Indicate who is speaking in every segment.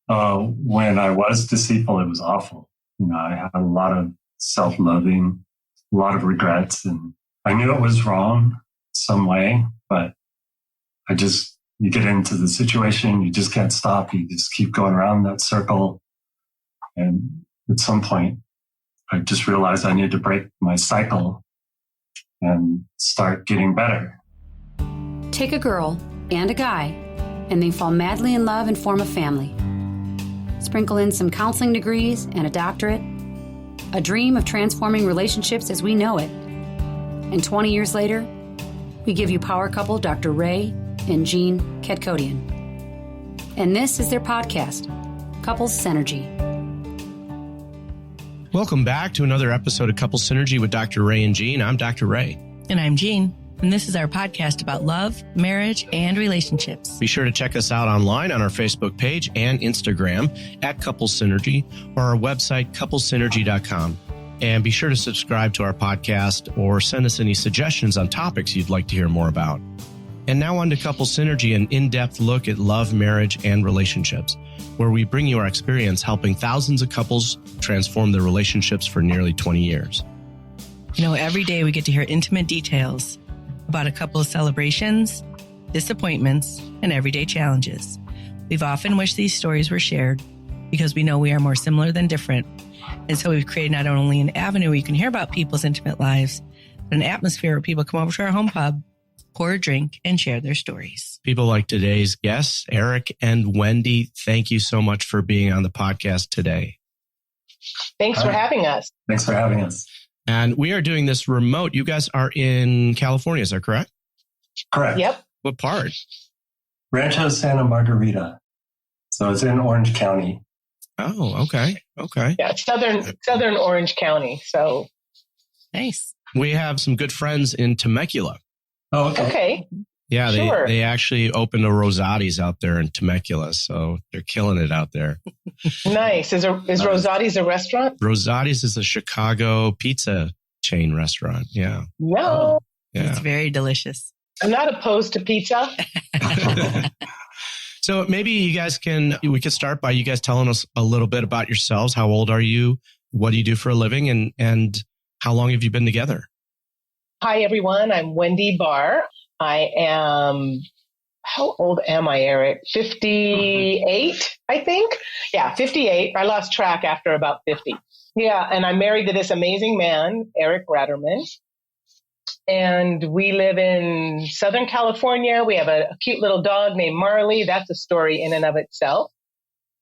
Speaker 1: When I was deceitful, it was awful. I had a lot of self-loathing, a lot of regrets, and I knew it was wrong some way, but you get into the situation, you just can't stop. You just keep going around that circle. And at some point, I just realized I need to break my cycle and start getting better.
Speaker 2: Take a girl and a guy, and they fall madly in love and form a family. Sprinkle in some counseling degrees and a doctorate, a dream of transforming relationships as we know it. And 20 years later, we give you power couple Dr. Ray and Jean Kedkodian. And this is their podcast, Couples Synergy.
Speaker 3: Welcome back to another episode of Couples Synergy with Dr. Ray and Jean. I'm Dr. Ray.
Speaker 4: And I'm Jean. And this is our podcast about love, marriage, and relationships.
Speaker 3: Be sure to check us out online on our Facebook page and Instagram at Couples Synergy or our website, couplesynergy.com. And be sure to subscribe to our podcast or send us any suggestions on topics you'd like to hear more about. And now on to Couples Synergy, an in-depth look at love, marriage, and relationships, where we bring you our experience helping thousands of couples transform their relationships for nearly 20 years.
Speaker 4: Every day we get to hear intimate details about a couple's celebrations, disappointments, and everyday challenges. We've often wished these stories were shared because we know we are more similar than different. And so we've created not only an avenue where you can hear about people's intimate lives, but an atmosphere where people come over to our home pub, pour a drink, and share their stories.
Speaker 3: People like today's guests, Eric and Wendy, thank you so much for being on the podcast today.
Speaker 5: Thanks for having us.
Speaker 1: Thanks for having us.
Speaker 3: And we are doing this remote. You guys are in California, is that correct?
Speaker 1: Correct.
Speaker 5: Yep.
Speaker 3: What part?
Speaker 1: Rancho Santa Margarita. So it's in Orange County.
Speaker 3: Oh, okay. Okay.
Speaker 5: Yeah, southern Orange County. So
Speaker 4: nice.
Speaker 3: We have some good friends in Temecula.
Speaker 1: Oh, okay.
Speaker 5: Okay.
Speaker 3: Yeah,
Speaker 5: sure.
Speaker 3: they actually opened a Rosati's out there in Temecula, so they're killing it out there.
Speaker 5: Nice. Is Rosati's a restaurant?
Speaker 3: Rosati's is a Chicago pizza chain restaurant. Yeah.
Speaker 5: No.
Speaker 3: Yeah.
Speaker 4: It's very delicious.
Speaker 5: I'm not opposed to pizza.
Speaker 3: So maybe we could start by you guys telling us a little bit about yourselves. How old are you? What do you do for a living? And how long have you been together?
Speaker 5: Hi, everyone. I'm Wendy Barr. I am, how old am I, Eric? 58, I think. Yeah, 58. I lost track after about 50. Yeah, and I'm married to this amazing man, Eric Ratterman. And we live in Southern California. We have a cute little dog named Marley. That's a story in and of itself.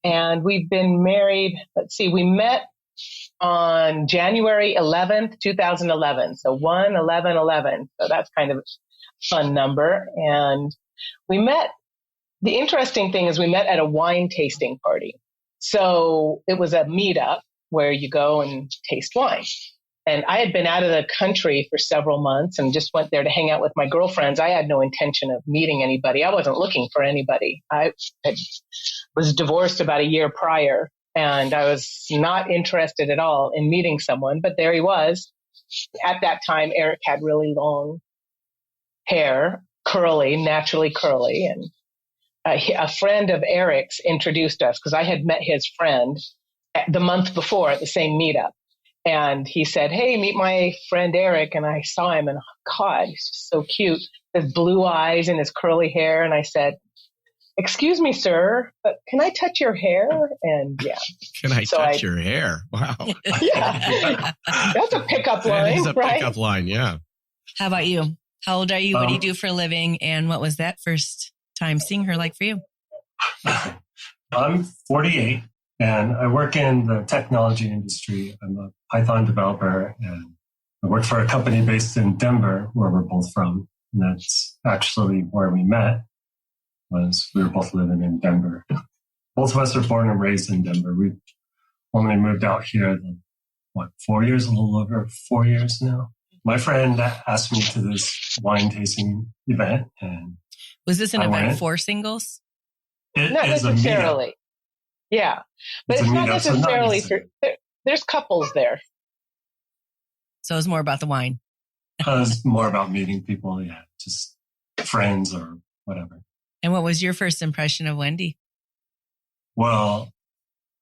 Speaker 5: And we've been married, we met on January 11th, 2011. So 1/11/11. So that's kind of a fun number. And we met, the interesting thing is we met at a wine tasting party. So it was a meetup where you go and taste wine. And I had been out of the country for several months and just went there to hang out with my girlfriends. I had no intention of meeting anybody. I wasn't looking for anybody. I was divorced about a year prior, and I was not interested at all in meeting someone. But there he was. At that time, Eric had really long hair, curly, naturally curly. And a friend of Eric's introduced us because I had met his friend the month before at the same meetup. And he said, "Hey, meet my friend Eric." And I saw him and, oh, God, he's just so cute. His blue eyes and his curly hair. And I said, "Excuse me, sir, but can I touch your hair?" And yeah.
Speaker 3: Can I touch your hair? Wow.
Speaker 5: Yeah. That's a pickup line,
Speaker 3: That is a
Speaker 5: right?
Speaker 3: pickup line, yeah.
Speaker 4: How about you? How old are you? What do you do for a living? And what was that first time seeing her like for you?
Speaker 1: I'm 48. And I work in the technology industry. I'm a Python developer, and I work for a company based in Denver, where we're both from. And that's actually where we met, was we were both living in Denver. Both of us are born and raised in Denver. We've only moved out here, 4 years, a little over 4 years now. My friend asked me to this wine tasting event. And
Speaker 4: was this an event for singles?
Speaker 1: Not
Speaker 5: necessarily. Yeah, but it's not necessarily there's couples there.
Speaker 4: So it's more about the wine.
Speaker 1: It's more about meeting people, yeah, just friends or whatever.
Speaker 4: And what was your first impression of Wendy?
Speaker 1: Well,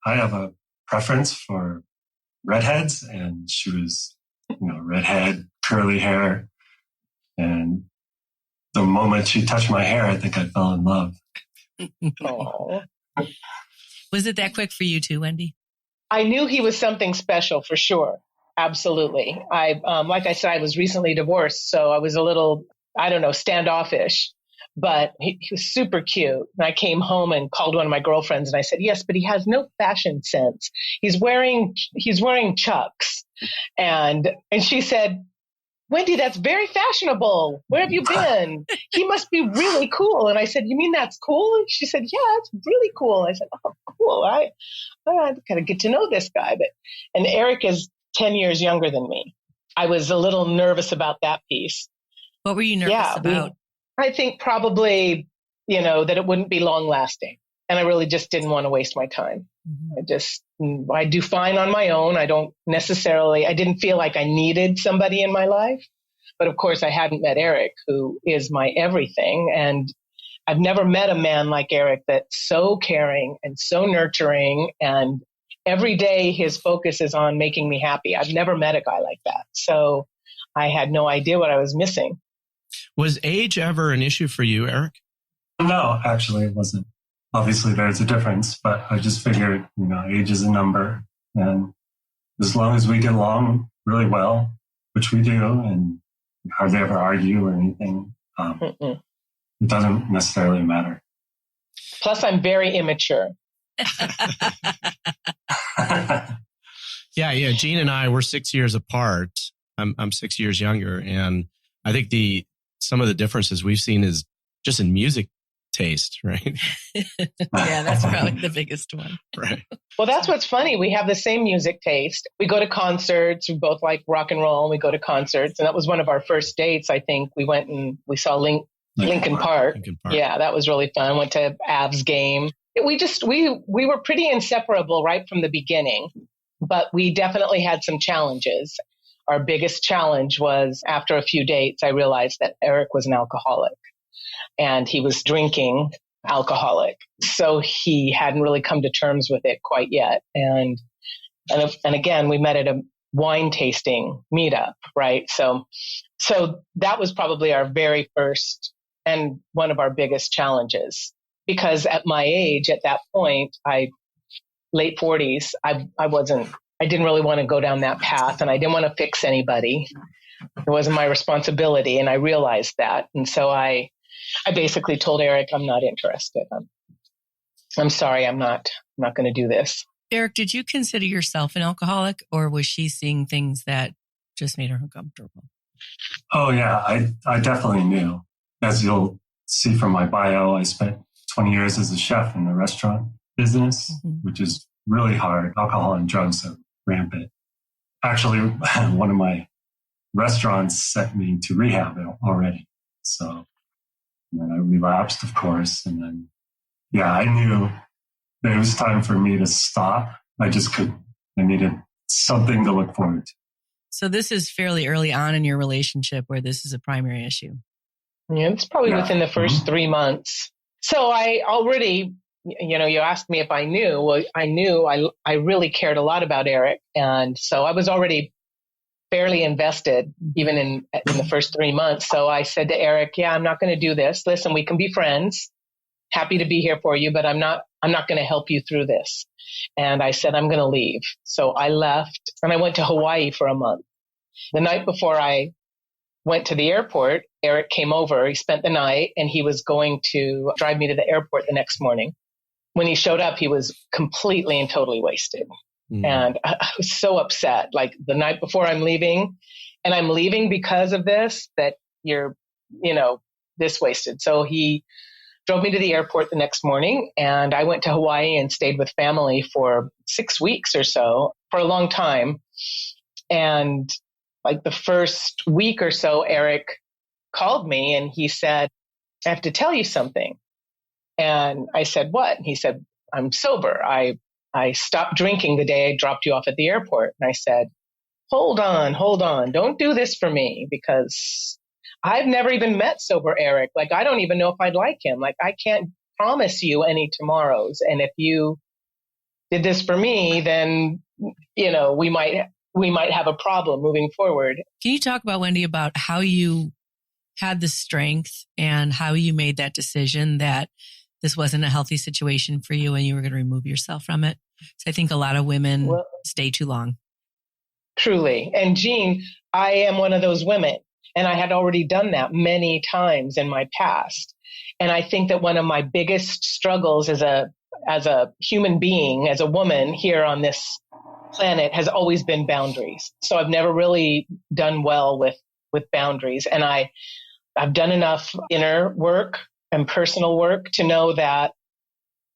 Speaker 1: I have a preference for redheads, and she was, redhead, curly hair. And the moment she touched my hair, I think I fell in love.
Speaker 5: Oh.
Speaker 4: Was it that quick for you too, Wendy?
Speaker 5: I knew he was something special for sure. Absolutely. Like I said, I was recently divorced, so I was a little, standoffish, but he was super cute. And I came home and called one of my girlfriends and I said, yes, but he has no fashion sense. He's wearing Chucks. And she said, Wendy, that's very fashionable. Where have you been? He must be really cool. And I said, you mean that's cool? And she said, yeah, it's really cool. I said, oh, cool. I gotta get to know this guy. And Eric is 10 years younger than me. I was a little nervous about that piece.
Speaker 4: What were you nervous about?
Speaker 5: I think probably, that it wouldn't be long lasting. And I really just didn't want to waste my time. Mm-hmm. I do fine on my own. I didn't feel like I needed somebody in my life. But of course, I hadn't met Eric, who is my everything. And I've never met a man like Eric that's so caring and so nurturing. And every day his focus is on making me happy. I've never met a guy like that. So I had no idea what I was missing.
Speaker 3: Was age ever an issue for you, Eric?
Speaker 1: No, actually, it wasn't. Obviously, there's a difference, but I just figured, age is a number. And as long as we get along really well, which we do, and we hardly ever argue or anything, it doesn't necessarily matter.
Speaker 5: Plus, I'm very immature.
Speaker 3: Yeah. Gene and I, we're 6 years apart. I'm 6 years younger. And I think some of the differences we've seen is just in music taste, right?
Speaker 4: Yeah, that's probably the biggest one.
Speaker 3: Right.
Speaker 5: Well, that's what's funny. We have the same music taste. We go to concerts. We both like rock and roll. And we go to concerts. And that was one of our first dates. I think we went and we saw Linkin Park. Yeah, that was really fun. Went to Avs game. We were pretty inseparable right from the beginning, but we definitely had some challenges. Our biggest challenge was after a few dates, I realized that Eric was an alcoholic. And he was drinking alcoholic. So he hadn't really come to terms with it quite yet. And again, we met at a wine tasting meetup, right? So that was probably our very first and one of our biggest challenges. Because at my age, at that point, late 40s, I didn't really want to go down that path, and I didn't want to fix anybody. It wasn't my responsibility, and I realized that. And so I basically told Eric, I'm not interested. I'm sorry, I'm not going to do this.
Speaker 4: Eric, did you consider yourself an alcoholic, or was she seeing things that just made her uncomfortable?
Speaker 1: Oh, yeah, I definitely knew. As you'll see from my bio, I spent 20 years as a chef in the restaurant business, which is really hard. Alcohol and drugs are rampant. Actually, one of my restaurants sent me to rehab already. So then I relapsed, of course. And then, I knew that it was time for me to stop. I just couldn't. I needed something to look forward to.
Speaker 4: So this is fairly early on in your relationship where this is a primary issue.
Speaker 5: Yeah, it's probably within the first 3 months. So I already, you asked me if I knew. Well, I knew I really cared a lot about Eric. And so I was already fairly invested even in the first 3 months. So I said to Eric, I'm not going to do this. Listen, we can be friends. Happy to be here for you, but I'm not going to help you through this. And I said, I'm going to leave. So I left and I went to Hawaii for a month. The night before I went to the airport, Eric came over. He spent the night and he was going to drive me to the airport the next morning. When he showed up, he was completely and totally wasted. And I was so upset. Like the night before I'm leaving, and I'm leaving because of this, that you're, this wasted. So he drove me to the airport the next morning, and I went to Hawaii and stayed with family for 6 weeks or so, for a long time. And like the first week or so, Eric called me and he said, I have to tell you something. And I said, what? And he said, I'm sober. I stopped drinking the day I dropped you off at the airport. And I said, hold on. Don't do this for me, because I've never even met sober Eric. Like, I don't even know if I'd like him. Like, I can't promise you any tomorrows. And if you did this for me, then, we might have a problem moving forward.
Speaker 4: Can you talk about, Wendy, about how you had the strength and how you made that decision that this wasn't a healthy situation for you and you were going to remove yourself from it? So I think a lot of women stay too long.
Speaker 5: Truly. And Jean, I am one of those women, and I had already done that many times in my past. And I think that one of my biggest struggles as a human being, as a woman here on this planet, has always been boundaries. So I've never really done well with boundaries. And I've done enough inner work and personal work to know that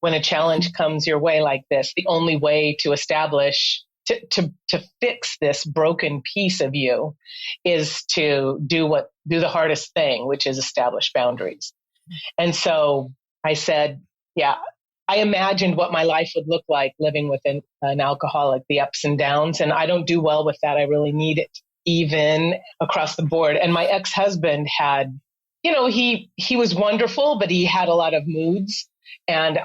Speaker 5: when a challenge comes your way like this, the only way to establish, to fix this broken piece of you is to do the hardest thing, which is establish boundaries. And so I said, I imagined what my life would look like living with an alcoholic, the ups and downs. And I don't do well with that. I really need it even across the board. And my ex-husband had, he was wonderful, but he had a lot of moods. And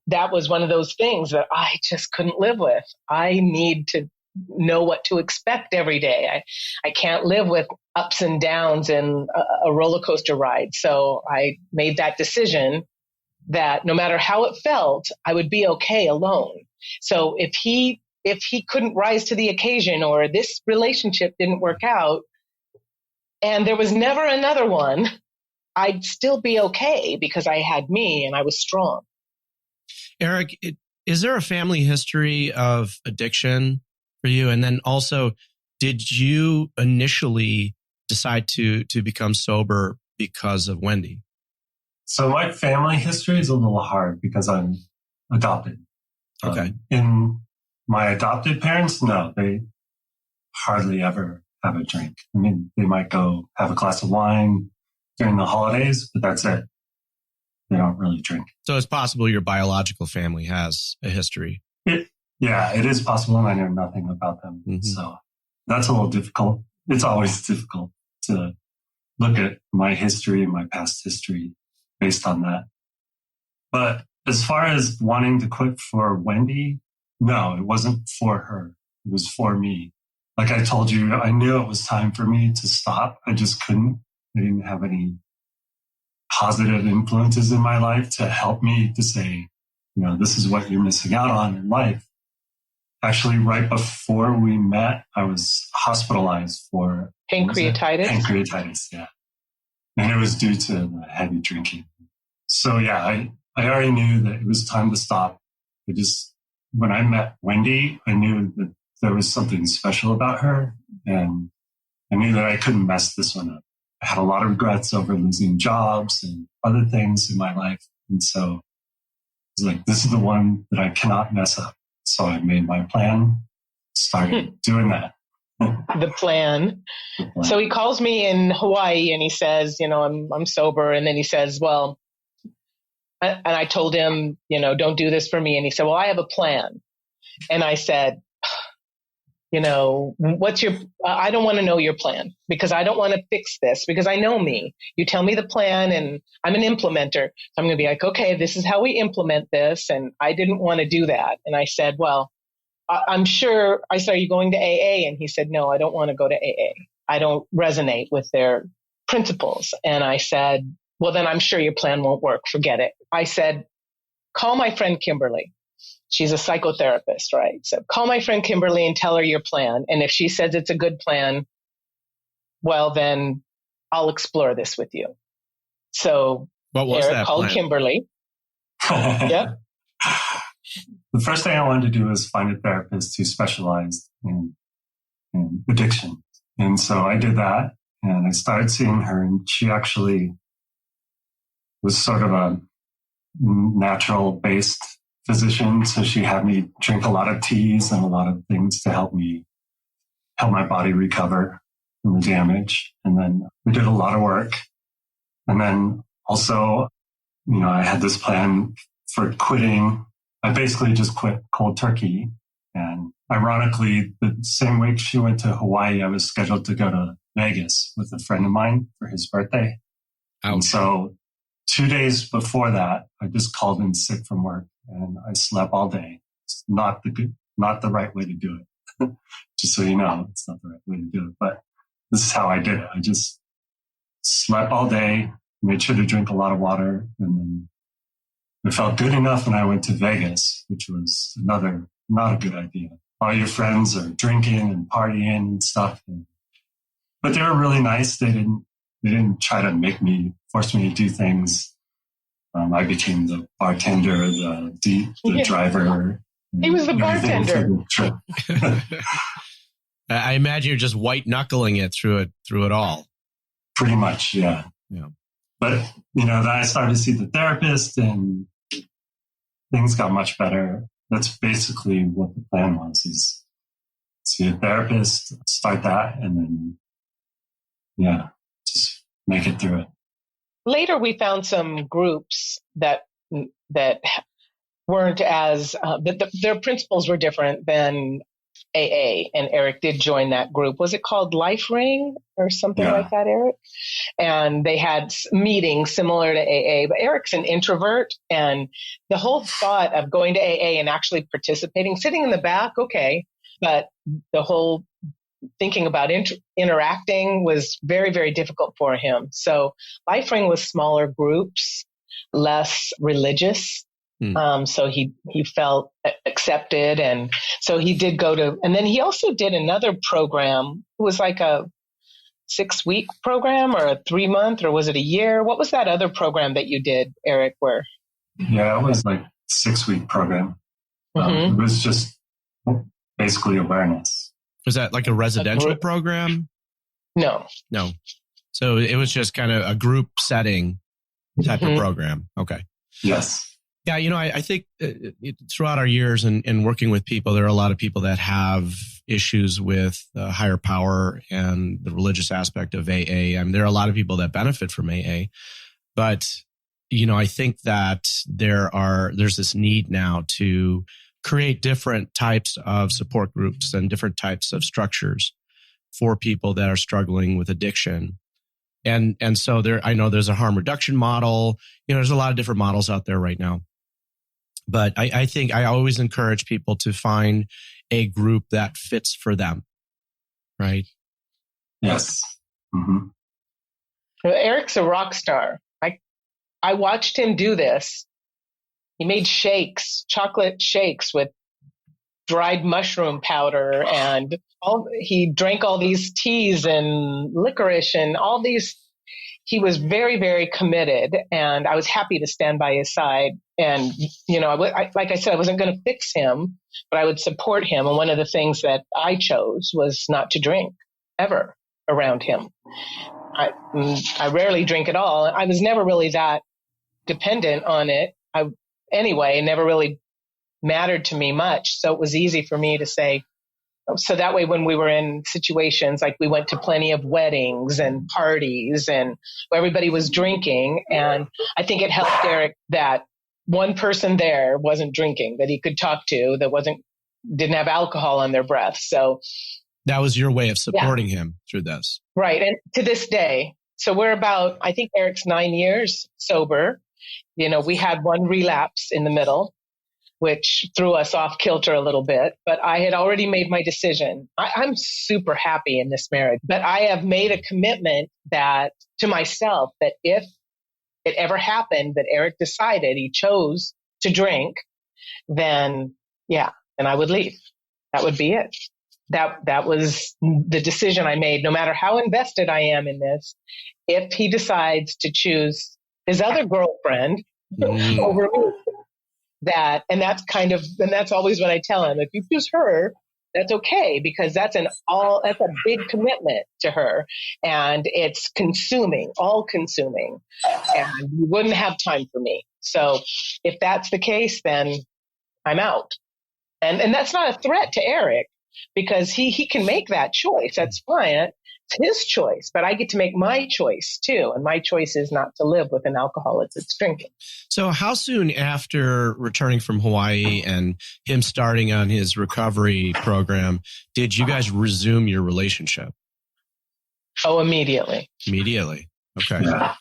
Speaker 5: that was one of those things that I just couldn't live with. I need to know what to expect every day. I can't live with ups and downs and a roller coaster ride. So I made that decision that no matter how it felt, I would be okay alone. So if he couldn't rise to the occasion, or this relationship didn't work out and there was never another one, I'd still be okay because I had me and I was strong.
Speaker 3: Eric, is there a family history of addiction for you? And then also, did you initially decide to become sober because of Wendy?
Speaker 1: So my family history is a little hard because I'm adopted.
Speaker 3: Okay.
Speaker 1: In my adopted parents, no, they hardly ever have a drink. I mean, they might go have a glass of wine during the holidays, but that's it. They don't really drink.
Speaker 3: So it's possible your biological family has a history.
Speaker 1: It is possible, and I know nothing about them. Mm-hmm. So that's a little difficult. It's always difficult to look at my history and my past history based on that. But as far as wanting to quit for Wendy, no, it wasn't for her. It was for me. Like I told you, I knew it was time for me to stop. I just couldn't. I didn't have any positive influences in my life to help me to say, this is what you're missing out on in life. Actually, right before we met, I was hospitalized for
Speaker 5: pancreatitis.
Speaker 1: Pancreatitis, yeah. And it was due to the heavy drinking. So I already knew that it was time to stop. When I met Wendy, I knew that there was something special about her, and I knew that I couldn't mess this one up. I had a lot of regrets over losing jobs and other things in my life. And so I was like, this is the one that I cannot mess up. So I made my plan, started doing that.
Speaker 5: The plan. So he calls me in Hawaii and he says, I'm sober. And then he says, well, and I told him, don't do this for me. And he said, well, I have a plan. And I said, what's I don't want to know your plan because I don't want to fix this because I know me. You tell me the plan and I'm an implementer. So I'm going to be like, okay, this is how we implement this. And I didn't want to do that. And I said, well, I'm sure. I said, are you going to AA? And he said, no, I don't want to go to AA. I don't resonate with their principles. And I said, well, then I'm sure your plan won't work. Forget it. I said, call my friend Kimberly. She's a psychotherapist, right? So call my friend Kimberly and tell her your plan. And if she says it's a good plan, well, then I'll explore this with you. So Eric called plan? Kimberly. Yep.
Speaker 1: The first thing I wanted to do was find a therapist who specialized in addiction. And so I did that and I started seeing her, and she actually was sort of a natural based physician. So she had me drink a lot of teas and a lot of things to help my body recover from the damage. And then we did a lot of work. And then also, I had this plan for quitting. I basically just quit cold turkey. And ironically, the same week she went to Hawaii, I was scheduled to go to Vegas with a friend of mine for his birthday. Ouch. And so 2 days before that, I just called in sick from work and I slept all day. It's not the right way to do it. Just so you know, it's not the right way to do it. But this is how I did it. I just slept all day, made sure to drink a lot of water, and then it felt good enough when I went to Vegas, which was not a good idea. All your friends are drinking and partying and stuff. But they were really nice. They didn't try to force me to do things. I became the bartender, the driver.
Speaker 5: He was the bartender.
Speaker 3: I imagine you're just white knuckling it through it all.
Speaker 1: Pretty much, yeah. But then I started to see the therapist, and things got much better. That's basically what the plan was: is see a therapist, start that, and then just make it through it.
Speaker 5: Later, we found some groups that weren't as their principles were different than AA, and Eric did join that group. Was it called Life Ring or something like that, Eric? And they had meetings similar to AA, but Eric's an introvert, and the whole thought of going to AA and actually participating, sitting in the back, okay, but the whole thinking about interacting was very, very difficult for him. So Life Ring was smaller groups, less religious. So he felt accepted. And so he did and then he also did another program. It was like a 6-week program or a 3-month, or was it a year? What was that other program that you did, Eric, where?
Speaker 1: Yeah, it was like a 6-week program. It was just basically awareness.
Speaker 3: Was that like a residential program?
Speaker 5: No.
Speaker 3: So it was just kind of a group setting type of program. Okay.
Speaker 1: Yes.
Speaker 3: Yeah, I think throughout our years and working with people, there are a lot of people that have issues with higher power and the religious aspect of AA. I mean, there are a lot of people that benefit from AA, but I think that there's this need now to create different types of support groups and different types of structures for people that are struggling with addiction. And so I know there's a harm reduction model. There's a lot of different models out there right now. But I think I always encourage people to find a group that fits for them. Right?
Speaker 1: Yes. Mm-hmm.
Speaker 5: Well, Eric's a rock star. I watched him do this. He made chocolate shakes with dried mushroom powder, and he drank all these teas and licorice and all these. He was very, very committed, and I was happy to stand by his side. And, like I said, I wasn't going to fix him, but I would support him. And one of the things that I chose was not to drink ever around him. I rarely drink at all. I was never really that dependent on it. It never really mattered to me much. So it was easy for me to say, so that way when we were in situations, like we went to plenty of weddings and parties and everybody was drinking. And I think it helped Eric that one person there wasn't drinking, that he could talk to, that didn't have alcohol on their breath. So
Speaker 3: that was your way of supporting him through this.
Speaker 5: Right. And to this day, so we're I think Eric's 9 years sober. We had one relapse in the middle, which threw us off kilter a little bit, but I had already made my decision. I'm super happy in this marriage, but I have made a commitment to myself that if it ever happened that Eric decided he chose to drink, then I would leave. That would be it. That was the decision I made. No matter how invested I am in this, if he decides to choose his other girlfriend over me, and that's always what I tell him. If you choose her, that's okay, because that's a big commitment to her, and it's all consuming, and you wouldn't have time for me. So if that's the case, then I'm out. And that's not a threat to Eric, because he can make that choice. That's fine. It's his choice, but I get to make my choice too. And my choice is not to live with an alcoholic that's drinking.
Speaker 3: So how soon after returning from Hawaii and him starting on his recovery program did you guys resume your relationship?
Speaker 5: Oh, immediately.
Speaker 3: Immediately. Okay.
Speaker 1: Yeah.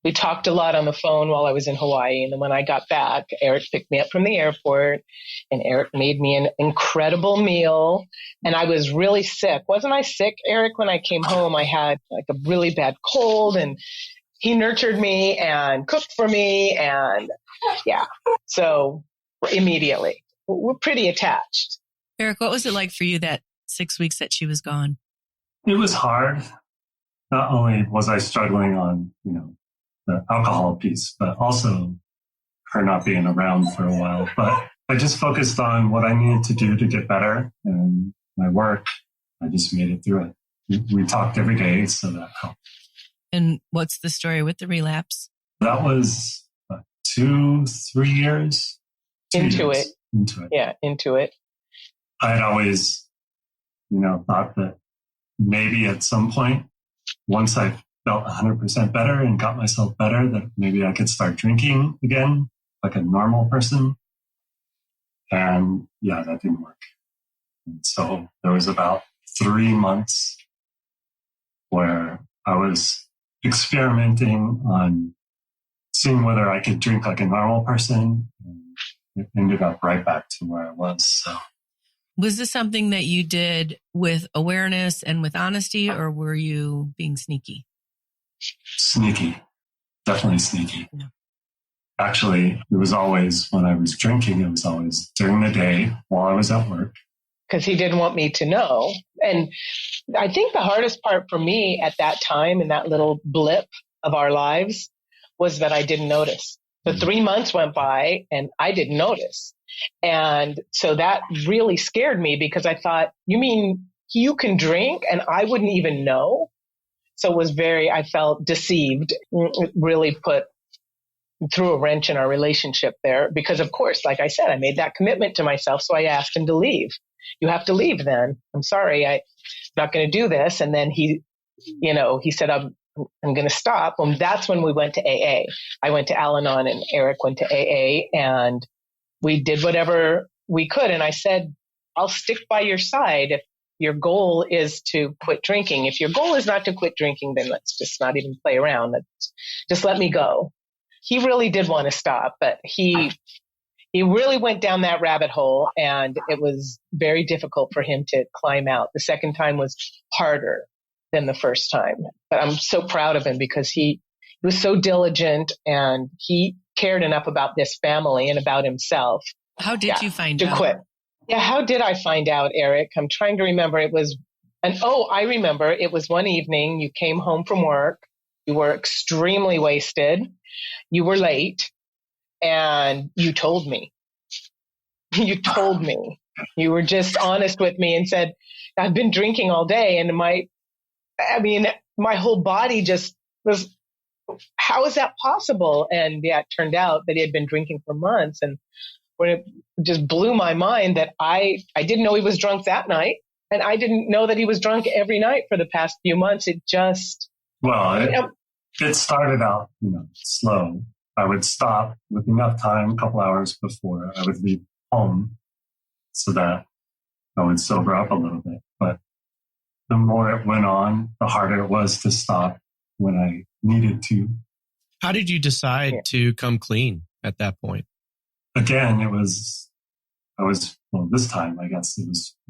Speaker 5: We talked a lot on the phone while I was in Hawaii. And then when I got back, Eric picked me up from the airport and Eric made me an incredible meal. And I was really sick. Wasn't I sick, Eric? When I came home, I had like a really bad cold and he nurtured me and cooked for me. And yeah, so immediately we're pretty attached.
Speaker 4: Eric, what was it like for you that 6 weeks that she was gone?
Speaker 1: It was hard. Not only was I struggling on, the alcohol piece, but also her not being around for a while. But I just focused on what I needed to do to get better, and my work, I just made it through it. We talked every day, so that helped.
Speaker 4: And what's the story with the relapse?
Speaker 1: That was 2-3 years.
Speaker 5: Into it.
Speaker 1: Into it.
Speaker 5: Yeah, into it.
Speaker 1: I had always, thought that maybe at some point, once I felt 100% better and got myself better, that maybe I could start drinking again like a normal person. And yeah, that didn't work. And so there was about 3 months where I was experimenting on seeing whether I could drink like a normal person. And it ended up right back to where I was. So.
Speaker 4: Was this something that you did with awareness and with honesty, or were you being sneaky?
Speaker 1: Sneaky. Definitely sneaky.
Speaker 4: Yeah.
Speaker 1: Actually, it was always when I was drinking, it was always during the day while I was at work.
Speaker 5: Because he didn't want me to know. And I think the hardest part for me at that time, in that little blip of our lives, was that I didn't notice. The 3 months went by and I didn't notice. And so that really scared me because I thought, you mean you can drink and I wouldn't even know? So it was I felt deceived. It really threw a wrench in our relationship there because, of course, like I said, I made that commitment to myself. So I asked him to leave. You have to leave then. I'm sorry. I'm not going to do this. And then he said, I'm going to stop. And that's when we went to AA. I went to Al-Anon and Eric went to AA and we did whatever we could. And I said, I'll stick by your side if your goal is to quit drinking. If your goal is not to quit drinking, then let's just not even play around. Just let me go. He really did want to stop, but he really went down that rabbit hole and it was very difficult for him to climb out. The second time was harder than the first time, but I'm so proud of him because he was so diligent and he cared enough about this family and about himself.
Speaker 4: How did you find out?
Speaker 5: To quit. Yeah, how did I find out, Eric? I'm trying to remember. I remember it was one evening you came home from work. You were extremely wasted. You were late and you told me. You told me. You were just honest with me and said, I've been drinking all day and my whole body just was, how is that possible? And yeah, it turned out that he had been drinking for months. And when it just blew my mind that I didn't know he was drunk that night. And I didn't know that he was drunk every night for the past few months. It just...
Speaker 1: Well, it started out, slow. I would stop with enough time, a couple hours before I would leave home so that I would sober up a little bit. But the more it went on, the harder it was to stop when I needed to.
Speaker 3: How did you decide to come clean at that point?
Speaker 1: Again, this time, I guess I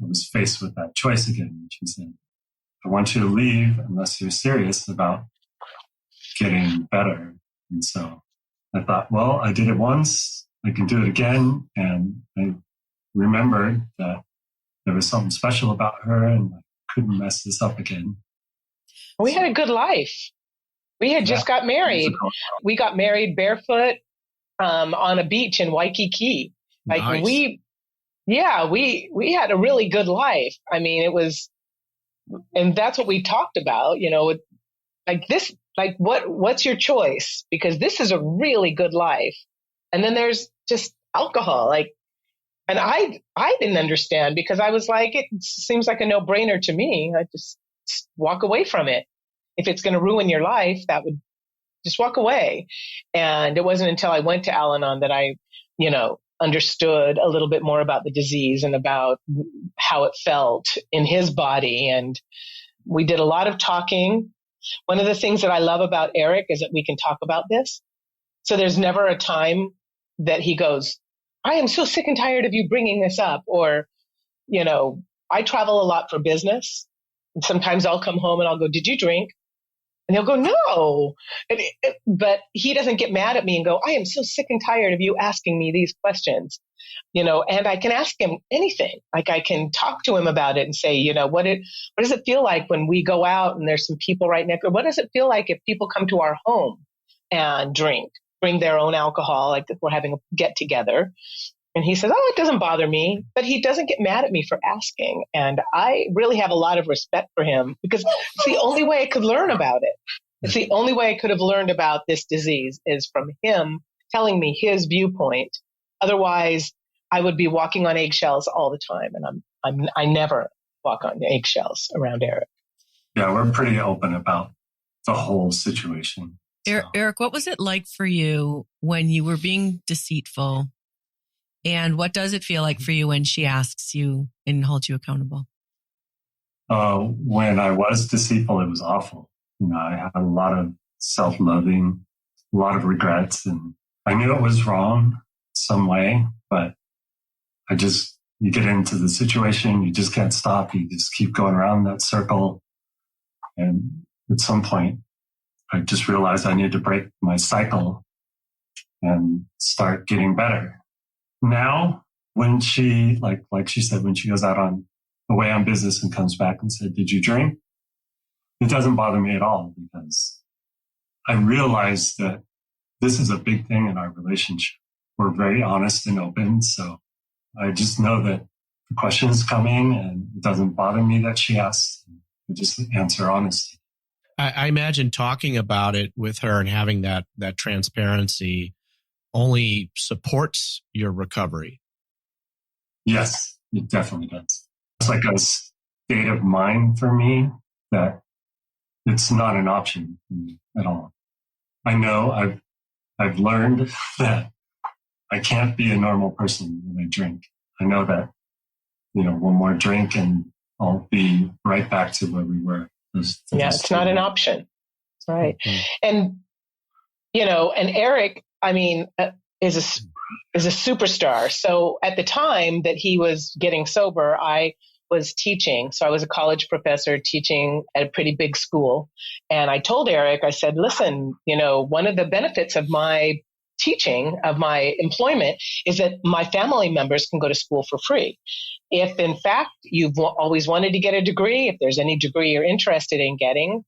Speaker 1: was faced with that choice again. She said, I want you to leave unless you're serious about getting better. And so I thought, well, I did it once, I can do it again. And I remembered that there was something special about her and I couldn't mess this up again.
Speaker 5: We had a good life. We had just got married. We got married barefoot on a beach in Waikiki. Like
Speaker 3: nice.
Speaker 5: we had a really good life. I mean, it was, and that's what we talked about, what's your choice? Because this is a really good life. And then there's just alcohol. And I didn't understand because I was like, it seems like a no-brainer to me. I just walk away from it. If it's going to ruin your life, that would just walk away. And it wasn't until I went to Al-Anon that I, understood a little bit more about the disease and about how it felt in his body. And we did a lot of talking. One of the things that I love about Eric is that we can talk about this. So there's never a time that he goes, I am so sick and tired of you bringing this up. Or, I travel a lot for business. And sometimes I'll come home and I'll go, did you drink? And he'll go, no. But he doesn't get mad at me and go, I am so sick and tired of you asking me these questions. And I can ask him anything. Like I can talk to him about it and say, what does it feel like when we go out and there's some people right next? Or what does it feel like if people come to our home and bring their own alcohol, like if we're having a get together? And he says, oh, it doesn't bother me, but he doesn't get mad at me for asking. And I really have a lot of respect for him because it's the only way I could learn about it. It's the only way I could have learned about this disease is from him telling me his viewpoint. Otherwise, I would be walking on eggshells all the time. And I never walk on eggshells around Eric.
Speaker 1: Yeah, we're pretty open about the whole situation. So.
Speaker 4: Eric, what was it like for you when you were being deceitful? And what does it feel like for you when she asks you and holds you accountable?
Speaker 1: When I was deceitful, it was awful. I had a lot of self-loathing, a lot of regrets, and I knew it was wrong some way, but you get into the situation, you just can't stop. You just keep going around that circle. And at some point, I just realized I needed to break my cycle and start getting better. Now, when she, like she said, when she goes out away on business and comes back and said, did you drink? It doesn't bother me at all because I realize that this is a big thing in our relationship. We're very honest and open. So I just know that the question is coming and it doesn't bother me that she asks. I just answer honestly.
Speaker 3: I imagine talking about it with her and having that transparency only supports your recovery.
Speaker 1: Yes, it definitely does. It's like a state of mind for me that it's not an option for me at all. I know I've learned that I can't be a normal person when I drink. I know that, one more drink and I'll be right back to where we were.
Speaker 5: It's not an option. Right.
Speaker 3: Mm-hmm.
Speaker 5: And, and Eric, is a superstar. So at the time that he was getting sober, I was teaching. So I was a college professor teaching at a pretty big school. And I told Eric, I said, listen, one of the benefits of my teaching, of my employment, is that my family members can go to school for free. If in fact you've always wanted to get a degree, if there's any degree you're interested in getting,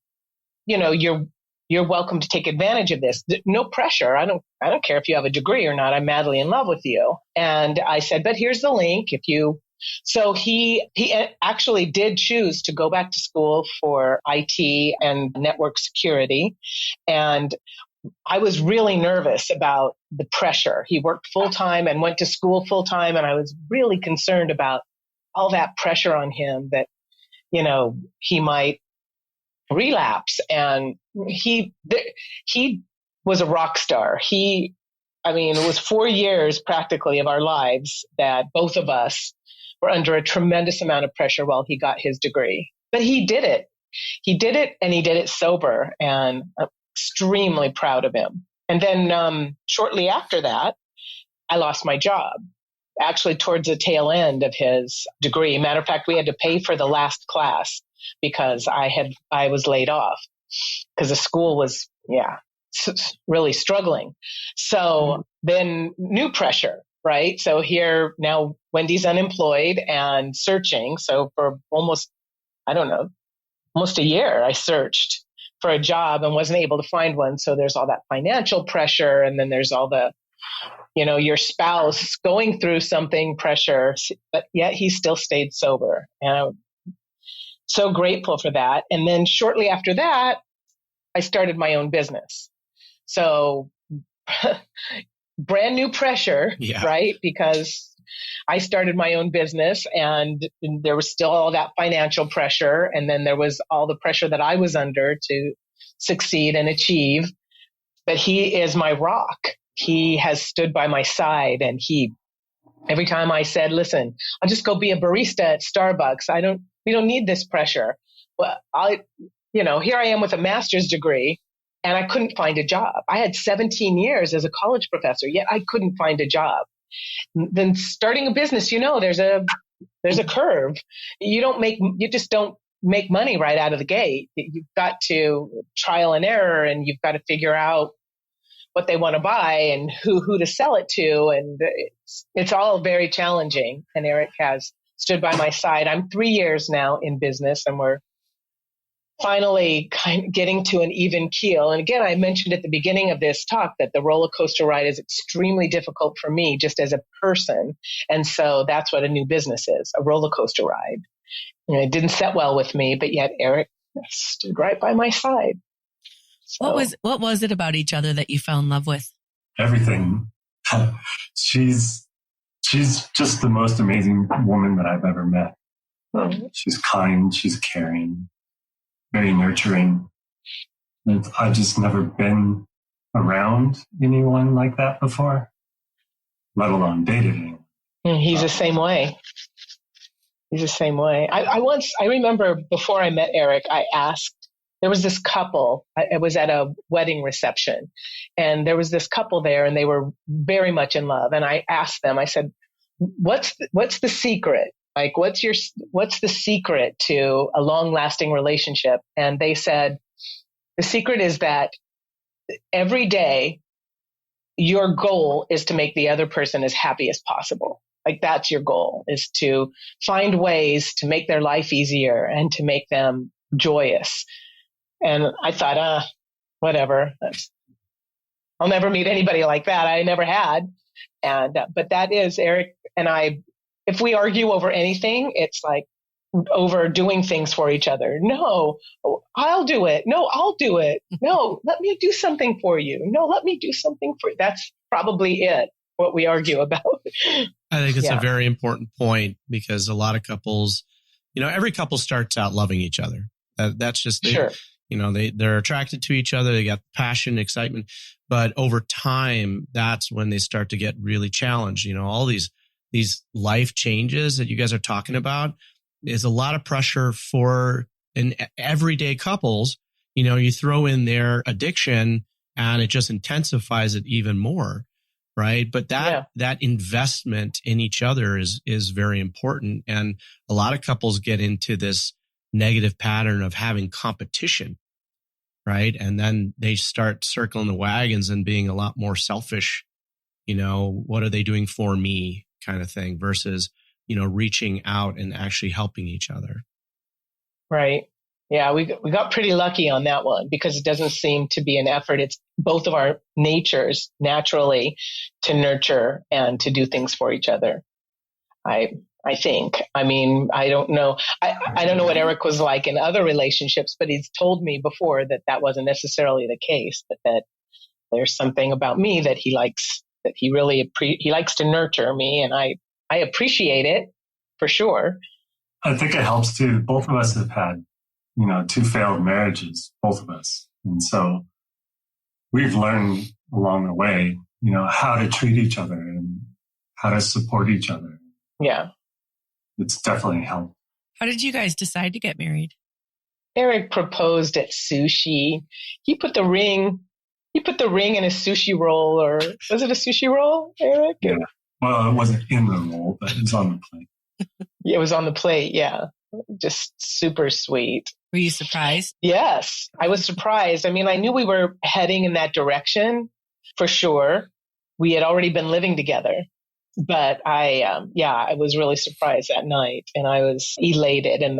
Speaker 5: you're welcome to take advantage of this. No pressure. I don't care if you have a degree or not. I'm madly in love with you. And I said, but here's the link. So he actually did choose to go back to school for IT and network security. And I was really nervous about the pressure. He worked full time and went to school full time. And I was really concerned about all that pressure on him that, he might relapse. And he was a rock star. It was 4 years practically of our lives that both of us were under a tremendous amount of pressure while he got his degree. But he did it. And he did it sober. And I'm extremely proud of him. And then shortly after that, I lost my job, actually towards the tail end of his degree. Matter of fact, we had to pay for the last class because I was laid off because the school was, really struggling. So then new pressure, right? So here now Wendy's unemployed and searching. So for almost a year, I searched for a job and wasn't able to find one. So there's all that financial pressure. And then there's all the, your spouse going through something pressure, but yet he still stayed sober. And I'm so grateful for that. And then shortly after that, I started my own business. So brand new pressure, right? Because I started my own business and there was still all that financial pressure. And then there was all the pressure that I was under to succeed and achieve. But he is my rock. He has stood by my side. And every time I said, listen, I'll just go be a barista at Starbucks. We don't need this pressure. Well, here I am with a master's degree and I couldn't find a job. I had 17 years as a college professor, yet I couldn't find a job. Then starting a business, there's a curve. You just don't make money right out of the gate. You've got to trial and error, and you've got to figure out what they want to buy and who to sell it to. And it's all very challenging. And Eric has stood by my side. I'm 3 years now in business, and we're finally kind of getting to an even keel. And again, I mentioned at the beginning of this talk that the roller coaster ride is extremely difficult for me just as a person. And so that's what a new business is, a roller coaster ride. It didn't set well with me, but yet Eric stood right by my side. So,
Speaker 4: what was it about each other that you fell in love with?
Speaker 1: Everything. She's just the most amazing woman that I've ever met. She's kind, she's caring, very nurturing. I've just never been around anyone like that before, let alone dated anyone.
Speaker 5: He's the same way. He's the same way. I remember before I met Eric, I asked, there was this couple, I was at a wedding reception, and there was this couple there, and they were very much in love. And I asked them, I said, what's the secret? Like, what's the secret to a long lasting relationship? And they said, the secret is that every day your goal is to make the other person as happy as possible. Like, that's your goal, is to find ways to make their life easier and to make them joyous. And I thought, whatever. I'll never meet anybody like that. I never had. But that is Eric and I. If we argue over anything, it's like over doing things for each other. No, I'll do it. No, I'll do it. No, let me do something for you. No, let me do something for you. That's probably it, what we argue about.
Speaker 3: I think it's a very important point, because a lot of couples, every couple starts out loving each other. That's just,
Speaker 5: sure.
Speaker 3: They're attracted to each other. They got passion, excitement, but over time, that's when they start to get really challenged. All these life changes that you guys are talking about is a lot of pressure for an everyday couples. You throw in their addiction and it just intensifies it even more. Right. But that investment in each other is very important. And a lot of couples get into this negative pattern of having competition. Right. And then they start circling the wagons and being a lot more selfish. What are they doing for me kind of thing versus, reaching out and actually helping each other.
Speaker 5: Right. Yeah, we got pretty lucky on that one, because it doesn't seem to be an effort. It's both of our natures naturally to nurture and to do things for each other. I think. I mean, I don't know. I don't know what Eric was like in other relationships, but he's told me before that wasn't necessarily the case, but that there's something about me that he likes, that he really he likes to nurture me, and I appreciate it for sure.
Speaker 1: I think it helps too. Both of us have had, 2 failed marriages, both of us. And so we've learned along the way, how to treat each other and how to support each other.
Speaker 5: Yeah.
Speaker 1: It's definitely helped.
Speaker 4: How did you guys decide to get married?
Speaker 5: Eric proposed at sushi. He put the ring in a sushi roll, or was it a sushi roll, Eric?
Speaker 1: Yeah. Well, it wasn't in the roll, but it was on the plate.
Speaker 5: It was on the plate. Yeah. Just super sweet.
Speaker 4: Were you surprised?
Speaker 5: Yes, I was surprised. I mean, I knew we were heading in that direction for sure. We had already been living together, but I was really surprised that night, and I was elated, and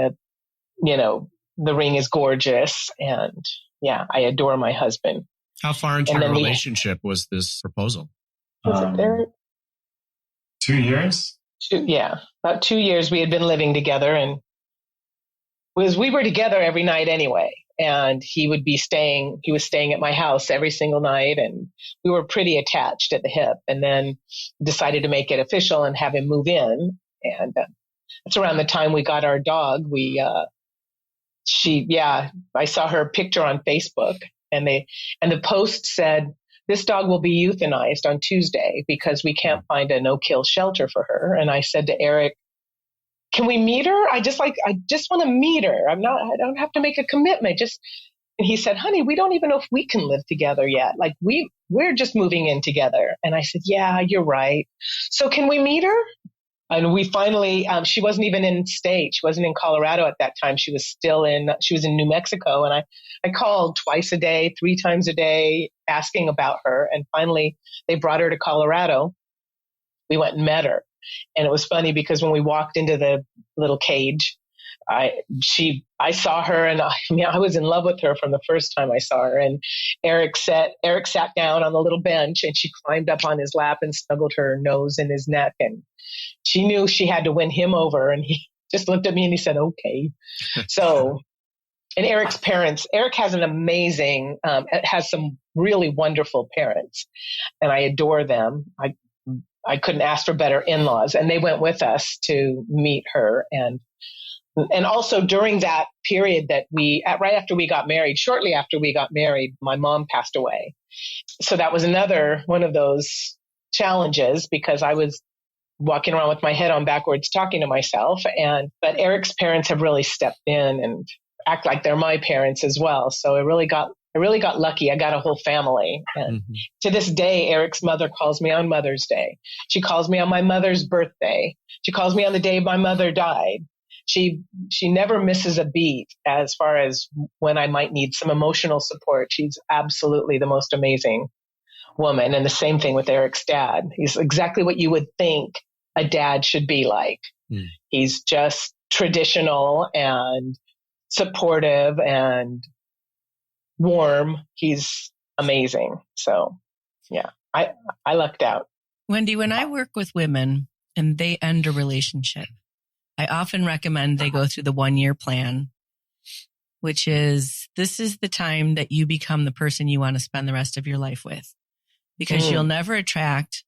Speaker 5: the ring is gorgeous, and I adore my husband.
Speaker 3: How far into your relationship was this proposal?
Speaker 5: Was it there?
Speaker 1: 2 years?
Speaker 5: About 2 years we had been living together, and we were together every night anyway. And he was staying at my house every single night, and we were pretty attached at the hip, and then decided to make it official and have him move in. And that's around the time we got our dog. I saw her picture on Facebook, and the post said, "This dog will be euthanized on Tuesday because we can't find a no-kill shelter for her." And I said to Eric, can we meet her? I just want to meet her. I don't have to make a commitment. And he said, honey, we don't even know if we can live together yet. Like we're just moving in together. And I said, yeah, you're right. So can we meet her? And we finally, she wasn't even in state. She wasn't in Colorado at that time. She was in New Mexico. And I called twice a day, 3 times a day, asking about her. And finally they brought her to Colorado. We went and met her. And it was funny because when we walked into the little cage, I saw her, and I was in love with her from the first time I saw her. And Eric sat down on the little bench, and she climbed up on his lap and snuggled her nose in his neck. And she knew she had to win him over. And he just looked at me and he said, okay. So, and Eric's parents, Eric has an amazing, has some really wonderful parents, and I adore them. I couldn't ask for better in-laws, and they went with us to meet her. And also during that period that right after we got married, shortly after we got married, my mom passed away. So that was another one of those challenges, because I was walking around with my head on backwards talking to myself. But Eric's parents have really stepped in and act like they're my parents as well. So I really got lucky. I got a whole family. And to this day, Eric's mother calls me on Mother's Day. She calls me on my mother's birthday. She calls me on the day my mother died. She never misses a beat as far as when I might need some emotional support. She's absolutely the most amazing woman. And the same thing with Eric's dad. He's exactly what you would think a dad should be like. He's just traditional and supportive and warm. He's amazing. So yeah, I lucked out.
Speaker 4: Wendy, when I work with women and they end a relationship, I often recommend they go through the 1-year plan, which is, this is the time that you become the person you want to spend the rest of your life with, because you'll never attract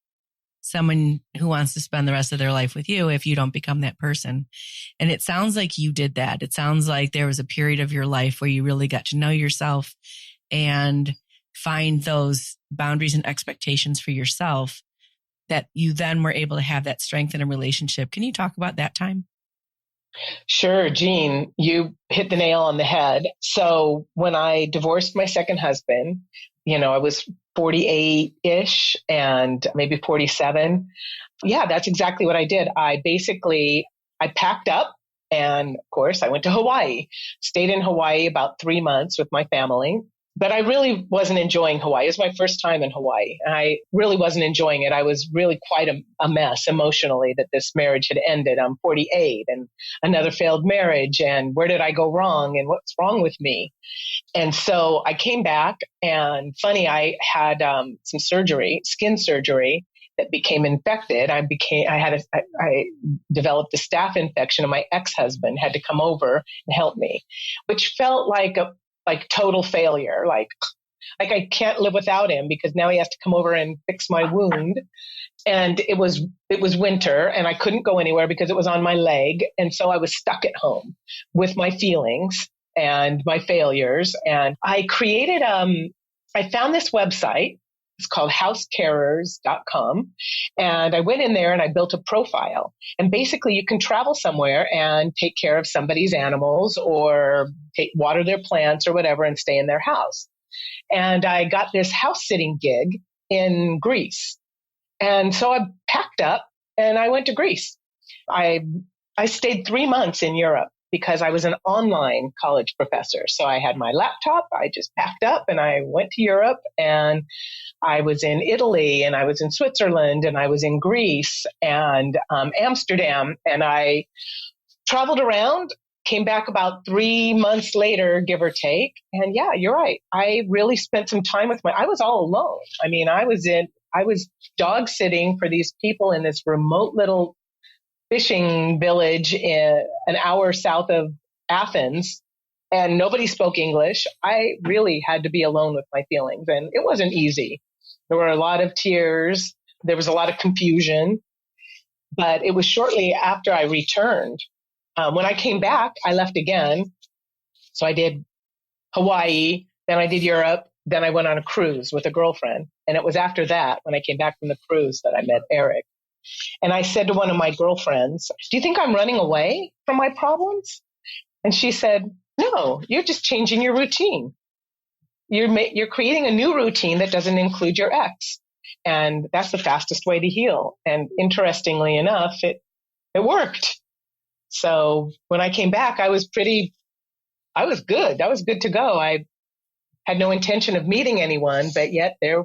Speaker 4: someone who wants to spend the rest of their life with you if you don't become that person. And it sounds like you did that. It sounds like there was a period of your life where you really got to know yourself and find those boundaries and expectations for yourself, that you then were able to have that strength in a relationship. Can you talk about that time?
Speaker 5: Sure, Jean, you hit the nail on the head. So when I divorced my second husband, I was 48-ish and maybe 47. Yeah, that's exactly what I did. I packed up, and of course I went to Hawaii, stayed in Hawaii about 3 months with my family. But I really wasn't enjoying Hawaii. It was my first time in Hawaii. And I really wasn't enjoying it. I was really quite a mess emotionally that this marriage had ended. I'm 48 and another failed marriage. And where did I go wrong? And what's wrong with me? And so I came back, and funny, I had some skin surgery that became infected. I developed a staph infection, and my ex-husband had to come over and help me, which felt like total failure. Like I can't live without him, because now he has to come over and fix my wound. And it was winter, and I couldn't go anywhere because it was on my leg. And so I was stuck at home with my feelings and my failures. And I created, I found this website. It's called housecarers.com. And I went in there and I built a profile. And basically you can travel somewhere and take care of somebody's animals or water their plants or whatever and stay in their house. And I got this house sitting gig in Greece. And so I packed up and I went to Greece. I stayed 3 months in Europe because I was an online college professor. So I had my laptop, I just packed up and I went to Europe, and I was in Italy, and I was in Switzerland, and I was in Greece and Amsterdam, and I traveled around, came back about 3 months later, give or take. And yeah, you're right. I really spent some time I was all alone. I mean, I was dog sitting for these people in this remote little fishing village an hour south of Athens, and nobody spoke English. I really had to be alone with my feelings, and it wasn't easy. There were a lot of tears. There was a lot of confusion, but it was shortly after I returned. When I came back, I left again. So I did Hawaii, then I did Europe, then I went on a cruise with a girlfriend. And it was after that, when I came back from the cruise, that I met Eric. And I said to one of my girlfriends, do you think I'm running away from my problems? And she said, no, you're just changing your routine. You're creating a new routine that doesn't include your ex. And that's the fastest way to heal. And interestingly enough, it worked. So when I came back, I was good. I was good to go. I had no intention of meeting anyone, but yet there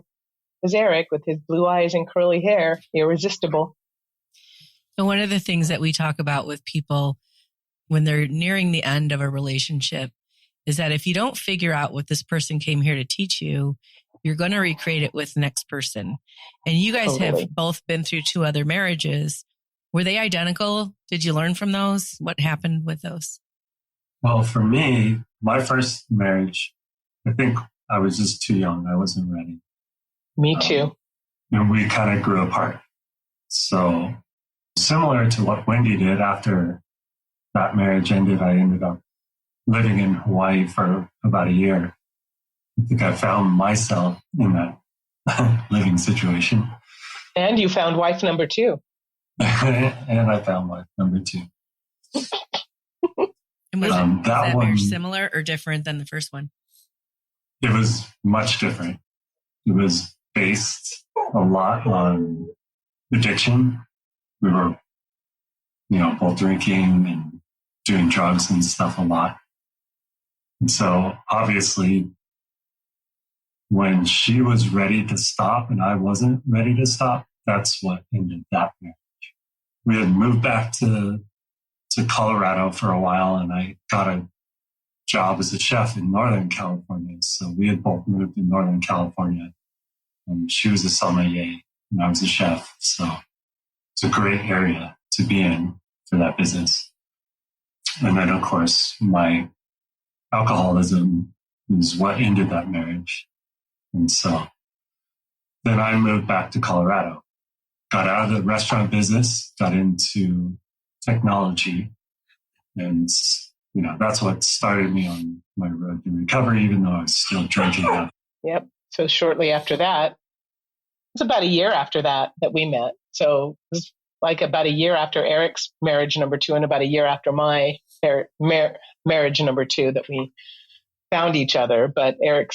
Speaker 5: was Eric with his blue eyes and curly hair, irresistible.
Speaker 4: And one of the things that we talk about with people when they're nearing the end of a relationship is that if you don't figure out what this person came here to teach you, you're going to recreate it with the next person. And you guys have both been through 2 other marriages. Were they identical? Did you learn from those? What happened with those?
Speaker 1: Well, for me, my first marriage, I think I was just too young. I wasn't ready.
Speaker 5: Me too.
Speaker 1: And we kind of grew apart. So similar to what Wendy did after that marriage ended, I ended up living in Hawaii for about a year. I think I found myself in that living situation.
Speaker 5: And you found wife number 2.
Speaker 1: And I found wife number 2.
Speaker 4: And was that marriage similar or different than the first one?
Speaker 1: It was much different. It was based a lot on addiction. We were, both drinking and doing drugs and stuff a lot. And so obviously, when she was ready to stop and I wasn't ready to stop, that's what ended that marriage. We had moved back to Colorado for a while, and I got a job as a chef in Northern California. So we had both moved to Northern California. And she was a sommelier and I was a chef. So it's a great area to be in for that business. And then, of course, my alcoholism is what ended that marriage. And so then I moved back to Colorado, got out of the restaurant business, got into technology. And, that's what started me on my road to recovery, even though I was still drinking.
Speaker 5: Yep. So shortly after that, it was about a year after that we met. So it was like about a year after Eric's marriage number 2 and about a year after my marriage number 2 that we found each other. But Eric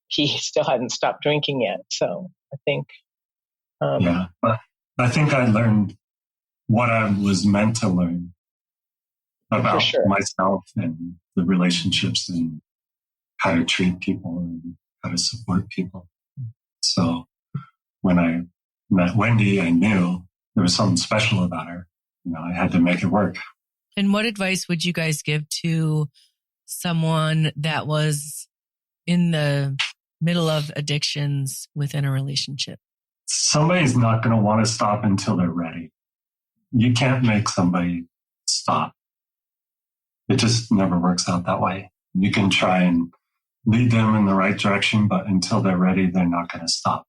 Speaker 5: he still hadn't stopped drinking yet. So I think.
Speaker 1: Yeah, but I think I learned what I was meant to learn about myself and the relationships and how to treat people and how to support people. So when I met Wendy, I knew there was something special about her. I had to make it work.
Speaker 4: And what advice would you guys give to someone that was in the middle of addictions within a relationship?
Speaker 1: Somebody's not going to want to stop until they're ready. You can't make somebody stop. It just never works out that way. You can try and lead them in the right direction, but until they're ready, they're not going to stop.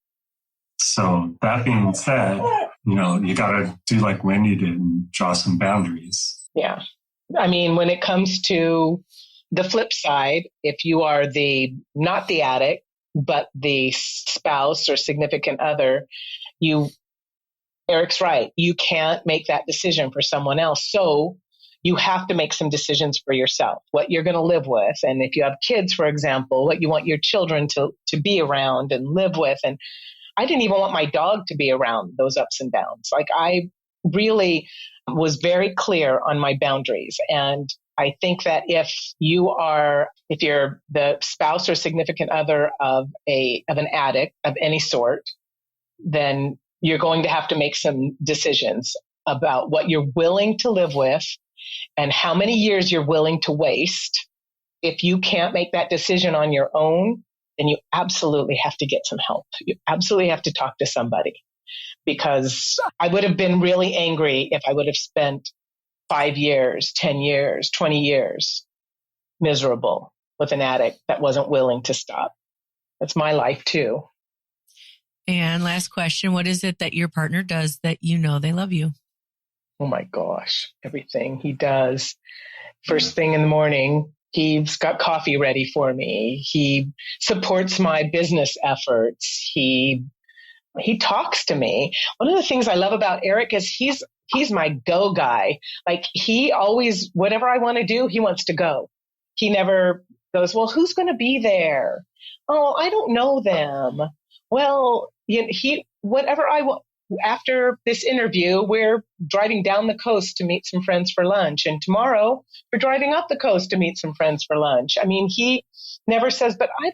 Speaker 1: So that being said, you got to do like Wendy did and draw some boundaries.
Speaker 5: Yeah. I mean, when it comes to the flip side, if you are not the addict, but the spouse or significant other, Eric's right. You can't make that decision for someone else. So you have to make some decisions for yourself, what you're going to live with. And if you have kids, for example, what you want your children to be around and live with. And I didn't even want my dog to be around those ups and downs. Like I really was very clear on my boundaries. And I think that if you're the spouse or significant other of an addict of any sort, then you're going to have to make some decisions about what you're willing to live with and how many years you're willing to waste. If you can't make that decision on your own, then you absolutely have to get some help. You absolutely have to talk to somebody, because I would have been really angry if I would have spent 5 years, 10 years, 20 years miserable with an addict that wasn't willing to stop. That's my life too.
Speaker 4: And last question, what is it that your partner does that they love you?
Speaker 5: Oh my gosh, everything he does. First thing in the morning, he's got coffee ready for me. He supports my business efforts. He he talks to me. One of the things I love about Eric is he's my go guy. Like he always, whatever I want to do, he wants to go. He never goes, well, who's going to be there? Oh, I don't know them. Well, whatever I want. After this interview, we're driving down the coast to meet some friends for lunch. And tomorrow we're driving up the coast to meet some friends for lunch. I mean, he never says, but I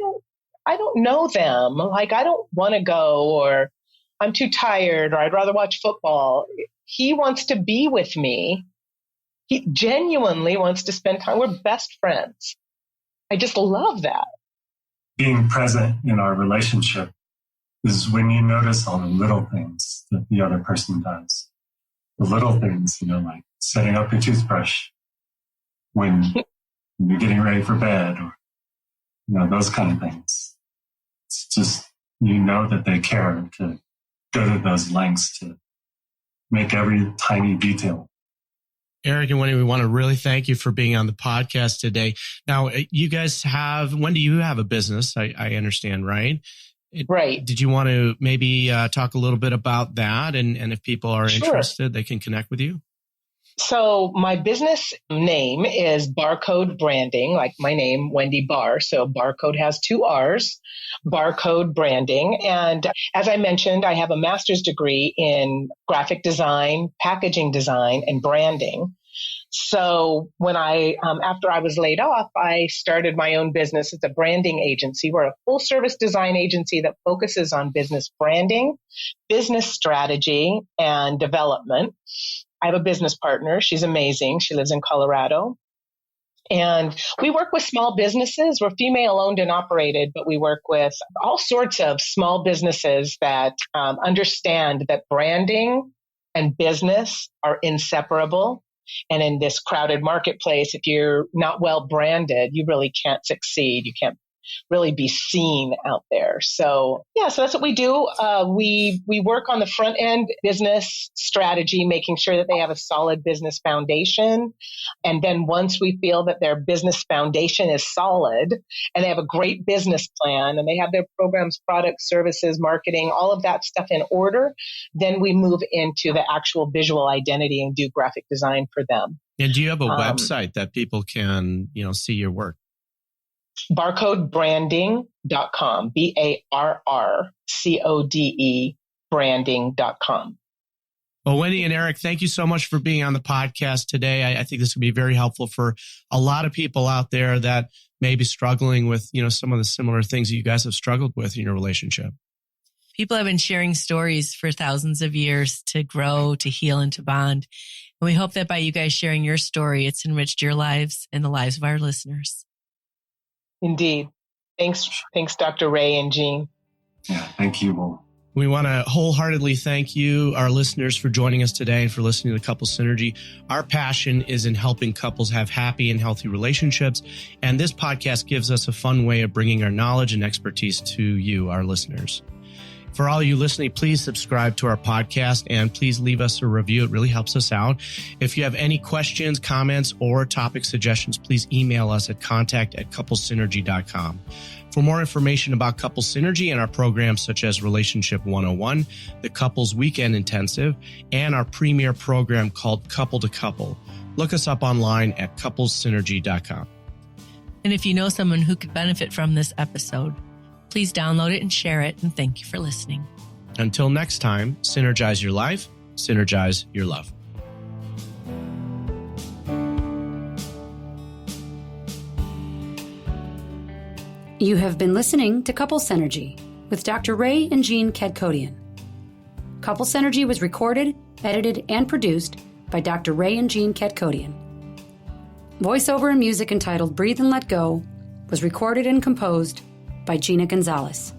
Speaker 5: don't know them. Like, I don't want to go, or I'm too tired, or I'd rather watch football. He wants to be with me. He genuinely wants to spend time. We're best friends. I just love that.
Speaker 1: Being present in our relationship is when you notice all the little things that the other person does. The little things, like setting up your toothbrush when you're getting ready for bed, or, those kind of things. It's just, that they care to go to those lengths to make every tiny detail.
Speaker 3: Eric and Wendy, we want to really thank you for being on the podcast today. Now, you guys Wendy, you have a business, I understand, right?
Speaker 5: Right.
Speaker 3: Did you want to maybe talk a little bit about that? And if people are interested, they can connect with you?
Speaker 5: So my business name is Barcode Branding, like my name, Wendy Barr. So Barcode has 2 R's, Barcode Branding. And as I mentioned, I have a master's degree in graphic design, packaging design, and branding. So when after I was laid off, I started my own business as a branding agency. We're a full service design agency that focuses on business branding, business strategy, and development. I have a business partner. She's amazing. She lives in Colorado. And we work with small businesses. We're female owned and operated, but we work with all sorts of small businesses that understand that branding and business are inseparable. And in this crowded marketplace, if you're not well branded, you really can't succeed. You can't really be seen out there. So so that's what we do. We work on the front end business strategy, making sure that they have a solid business foundation. And then once we feel that their business foundation is solid and they have a great business plan and they have their programs, products, services, marketing, all of that stuff in order, then we move into the actual visual identity and do graphic design for them.
Speaker 3: And do you have a website that people can, see your work?
Speaker 5: Barcodebranding.com, BARRCODE branding.com.
Speaker 3: Well, Wendy and Eric, thank you so much for being on the podcast today. I think this would be very helpful for a lot of people out there that may be struggling with, some of the similar things that you guys have struggled with in your relationship.
Speaker 4: People have been sharing stories for thousands of years to grow, to heal, and to bond. And we hope that by you guys sharing your story, it's enriched your lives and the lives of our listeners.
Speaker 5: Indeed. Thanks, Dr. Ray and Jean.
Speaker 1: Yeah, thank you all.
Speaker 3: We want to wholeheartedly thank you, our listeners, for joining us today and for listening to Couples Synergy. Our passion is in helping couples have happy and healthy relationships, and this podcast gives us a fun way of bringing our knowledge and expertise to you, our listeners. For all you listening, please subscribe to our podcast and please leave us a review. It really helps us out. If you have any questions, comments, or topic suggestions, please email us at contact@couplesynergy.com. For more information about Couples Synergy and our programs such as Relationship 101, the Couples Weekend Intensive, and our premier program called Couple to Couple, look us up online at couplesynergy.com.
Speaker 4: And if you know someone who could benefit from this episode, please download it and share it. And thank you for listening.
Speaker 3: Until next time, synergize your life, synergize your love.
Speaker 2: You have been listening to Couples Synergy with Dr. Ray and Jean Kadkodian. Couples Synergy was recorded, edited, and produced by Dr. Ray and Jean Kadkodian. Voiceover and music entitled Breathe and Let Go was recorded and composed by Gina Gonzalez.